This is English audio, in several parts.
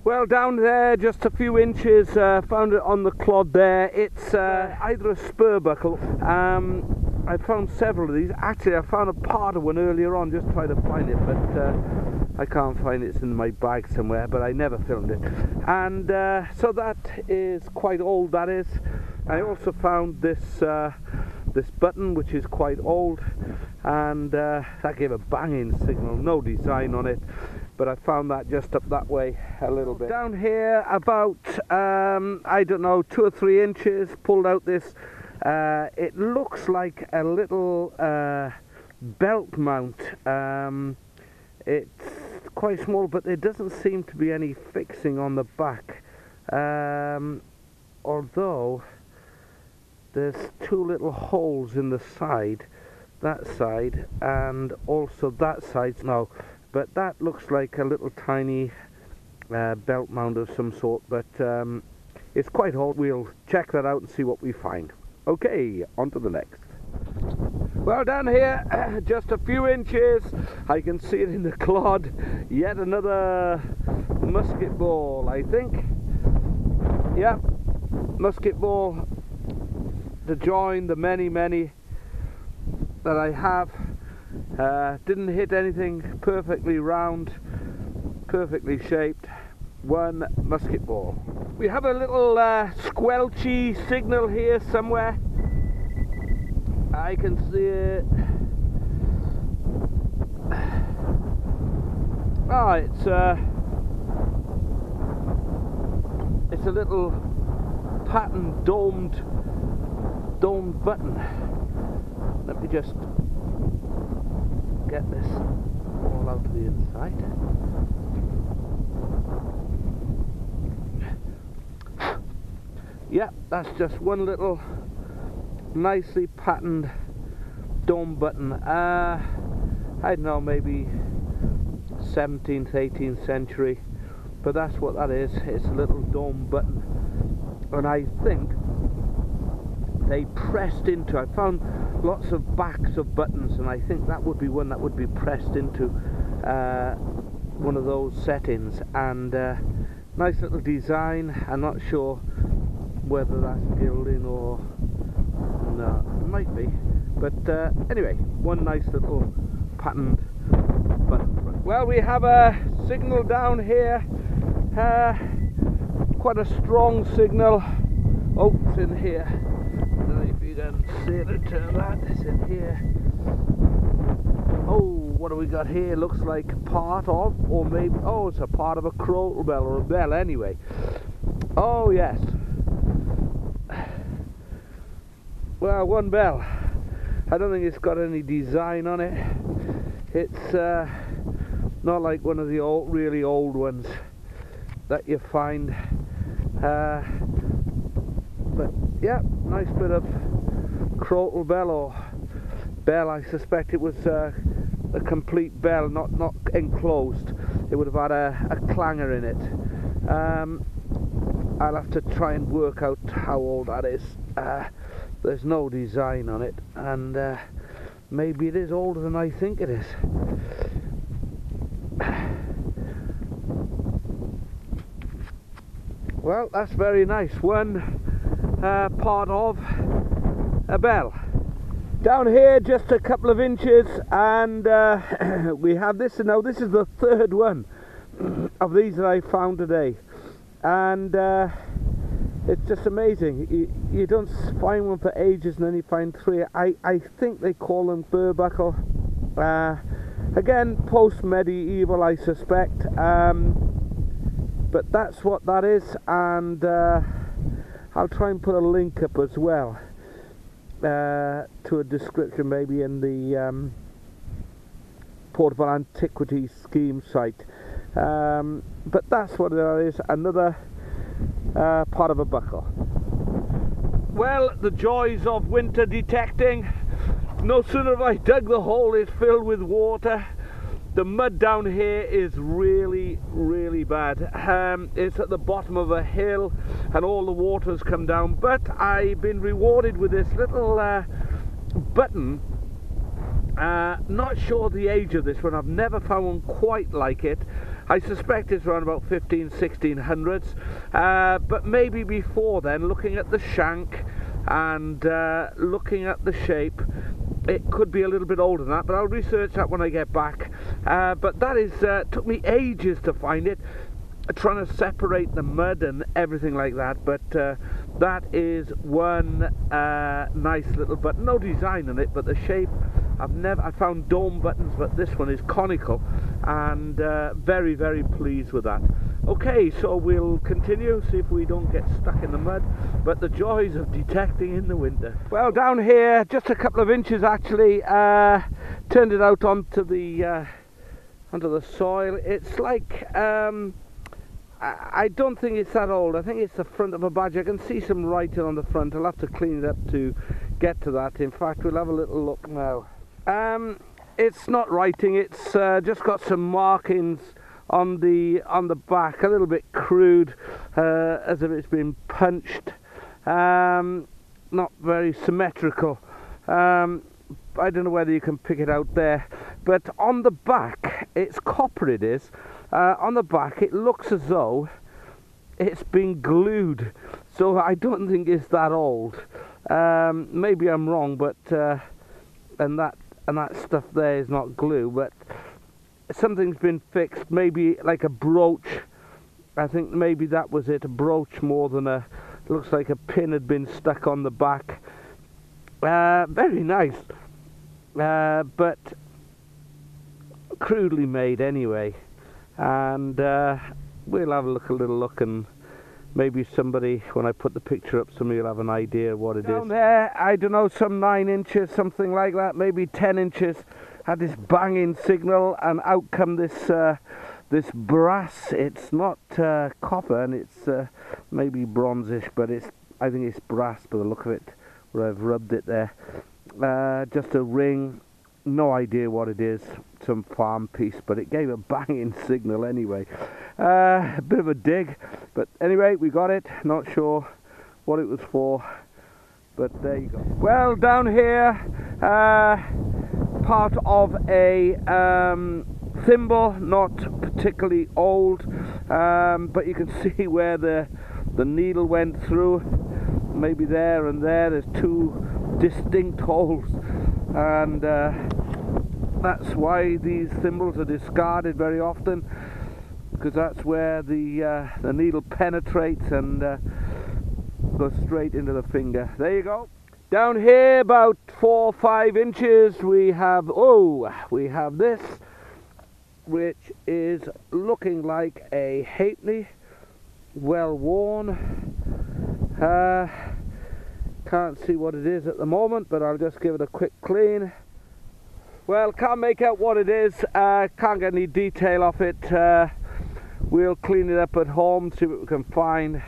Well, down there, just a few inches, found it on the clod there. It's either a spur buckle. I found several of these. Actually, I found a part of one earlier on, just trying to find it, but I can't find it. It's in my bag somewhere, but I never filmed it. And so that is quite old, that is. I also found this this button, which is quite old, and that gave a banging signal, no design on it. But I found that just up that way a little bit. Down here about, I don't know, 2 or 3 inches, pulled out this, it looks like a little belt mount. It's quite small, but there doesn't seem to be any fixing on the back. Although there's 2 little holes in the side, that side and also that side. No. But that looks like a little tiny belt mount of some sort, but it's quite old. We'll check that out and see what we find. Okay, on to the next. Well, down here, just a few inches, I can see it in the clod. Yet another musket ball, I think. Yeah, musket ball to join the many that I have. Didn't hit anything, perfectly round, perfectly shaped, one musket ball. We have a little squelchy signal here somewhere. I can see it. Oh, it's a little patterned domed button. Let me just get this all out to the inside. Yeah, that's just one little nicely patterned dome button. I don't know, maybe 17th, 18th century, but that's what that is. It's a little dome button, and I think they pressed into, I found lots of backs of buttons, and I think that would be one that would be pressed into one of those settings. And nice little design. I'm not sure whether that's gilding or no, it might be, but anyway, one nice little patterned button. Well, we have a signal down here, quite a strong signal. Oh, it's in here. I don't know if you can see it or turn that. It's in here. Oh, what do we got here? Looks like part of, or maybe, oh, it's a part of a crotal bell, or a bell anyway. Oh yes. Well, one bell. I don't think it's got any design on it. It's not like one of the old, really old ones that you find. But yeah, nice bit of crotal bell, or bell. I suspect it was a complete bell, not enclosed. It would have had a clanger in it. I'll have to try and work out how old that is. There's no design on it, and maybe it is older than I think it is. Well, that's very nice. One part of a bell. Down here, just a couple of inches, and we have this. Now, this is the third one of these that I found today, and it's just amazing. You don't find one for ages, and then you find 3. I think they call them spur buckle. Again, post-medieval, I suspect. But that's what that is, and I'll try and put a link up as well to a description, maybe in the Portable Antiquities Scheme site. But that's what that is. Another part of a buckle. Well, the joys of winter detecting. No sooner have I dug the hole, it's filled with water. The mud down here is really bad. It's at the bottom of a hill and all the water's come down, but I've been rewarded with this little button. Not sure the age of this one. I've never found one quite like it. I suspect it's around about 1600s, but maybe before then, looking at the shank and looking at the shape, it could be a little bit older than that, but I'll research that when I get back. But that is took me ages to find it, trying to separate the mud and everything like that, but that is one nice little button. No design on it, but the shape, I found dome buttons, but this one is conical, and very, very pleased with that. Okay, so we'll continue, see if we don't get stuck in the mud, but the joys of detecting in the winter. Well, down here, just a couple of inches actually, turned it out onto the soil. It's like, I don't think it's that old. I think it's the front of a badge. I can see some writing on the front. I'll have to clean it up to get to that. In fact, we'll have a little look now. It's not writing, it's just got some markings on the back, a little bit crude, as if it's been punched. Not very symmetrical. I don't know whether you can pick it out there, but on the back, it's copper, it is. On the back, it looks as though it's been glued, so I don't think it's that old. Maybe I'm wrong, but and that stuff there is not glue, but something's been fixed, maybe like a brooch. I think maybe that was it, a brooch more than a, looks like a pin had been stuck on the back. Very nice, but crudely made anyway. And we'll have a little look, and maybe somebody, when I put the picture up, somebody will have an idea what it is. Down there, I don't know, some 9 inches, something like that, maybe 10 inches, had this banging signal, and out come this this brass. It's not copper, and it's maybe bronzish, but I think it's brass by the look of it, where I've rubbed it there. Just a ring, no idea what it is, some farm piece, but it gave a banging signal anyway. A bit of a dig, but anyway, we got it. Not sure what it was for, but there you go. Well, down here, part of a thimble, not particularly old, but you can see where the needle went through. Maybe there and there's 2 distinct holes, and that's why these thimbles are discarded very often, because that's where the needle penetrates and goes straight into the finger. There you go. Down here, about 4 or 5 inches, we have this, which is looking like a halfpenny, well worn. Can't see what it is at the moment, but I'll just give it a quick clean. Well, can't make out what it is, can't get any detail off it. We'll clean it up at home, see what we can find.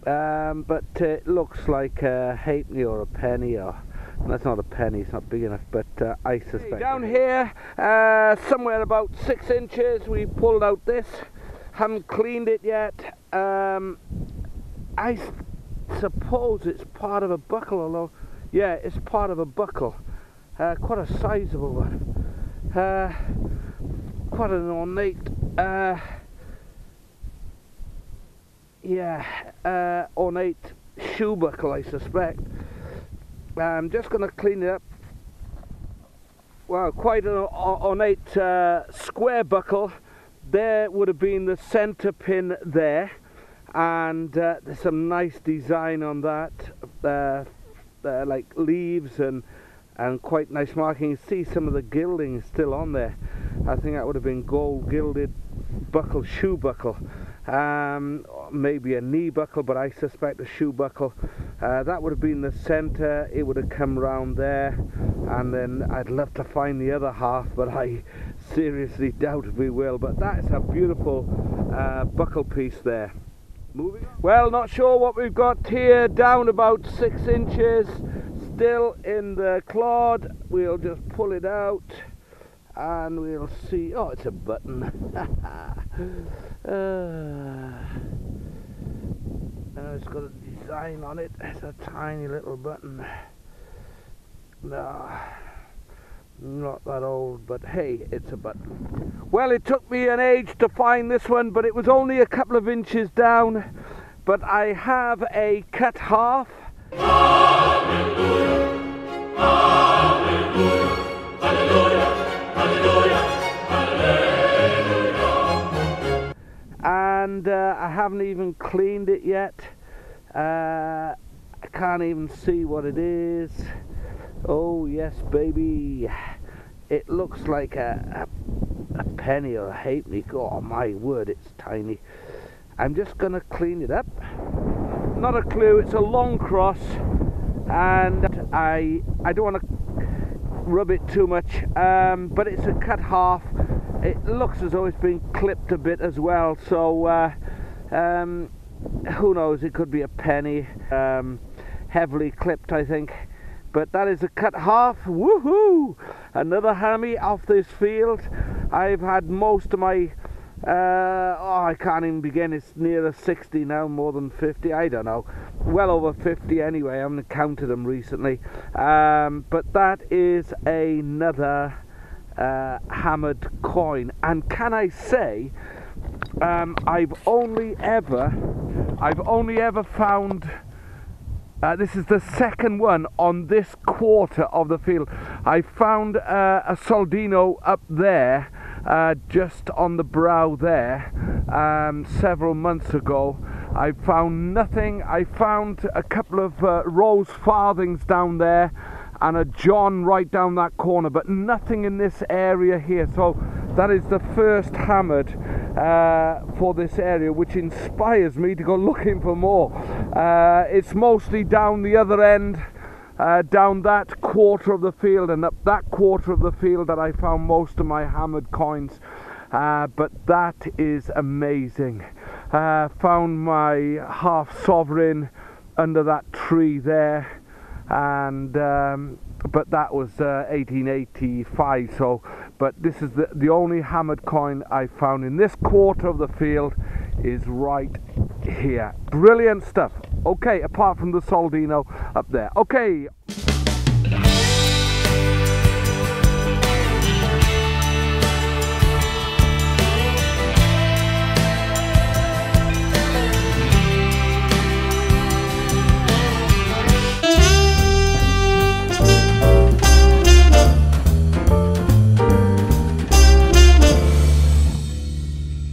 But it looks like a halfpenny or a penny, or that's not a penny, it's not big enough, but I suspect. Down here, somewhere about 6 inches, we pulled out this. Haven't cleaned it yet. I suppose it's part of a buckle, although, yeah, it's part of a buckle. Quite a sizable one. Quite an ornate, ornate shoe buckle, I suspect. I'm just going to clean it up. Well, quite an ornate square buckle. There would have been the center pin there, and there's some nice design on that, like leaves and quite nice marking. You see some of the gilding still on there. I think that would have been gold gilded buckle, shoe buckle. Maybe a knee buckle, but I suspect a shoe buckle. That would have been the center. It would have come round there, and then I'd love to find the other half, but I seriously doubt we will. But that's a beautiful buckle piece there. Moving on. Well, not sure what we've got here. Down about 6 inches, still in the clod. We'll just pull it out and we'll see. Oh, it's a button. It's got a design on it. It's a tiny little button. No, not that old, but hey, it's a button. Well, it took me an age to find this one, but it was only a couple of inches down. But I have a cut half. Hallelujah, hallelujah, hallelujah, hallelujah, hallelujah. And I haven't even cleaned it yet. I can't even see what it is. Oh yes, baby. It looks like a penny or a halfpenny. Oh my word, it's tiny. I'm just gonna clean it up. Not a clue. It's a long cross, and I don't want to rub it too much. But it's a cut half. It looks as though it's been clipped a bit as well. So who knows? It could be a penny, heavily clipped, I think. But that is a cut half. Woohoo! Another hammy off this field. I've had most of my I can't even begin. It's nearer 60 now, more than 50, I don't know. Well over 50 anyway. I haven't counted them recently. But that is another hammered coin. And can I say, I've only ever found, this is the second one on this quarter of the field. I found a soldino up there, just on the brow there, several months ago. I found nothing. I found a couple of rose farthings down there and a John right down that corner, but nothing in this area here. So that is the first hammered for this area, which inspires me to go looking for more. It's mostly down the other end, down that quarter of the field and up that quarter of the field that I found most of my hammered coins. But that is amazing. Found my half sovereign under that tree there, and but that was 1885. So, but this is the only hammered coin I found in this quarter of the field is right here. Brilliant stuff. Okay, apart from the soldino up there. Okay.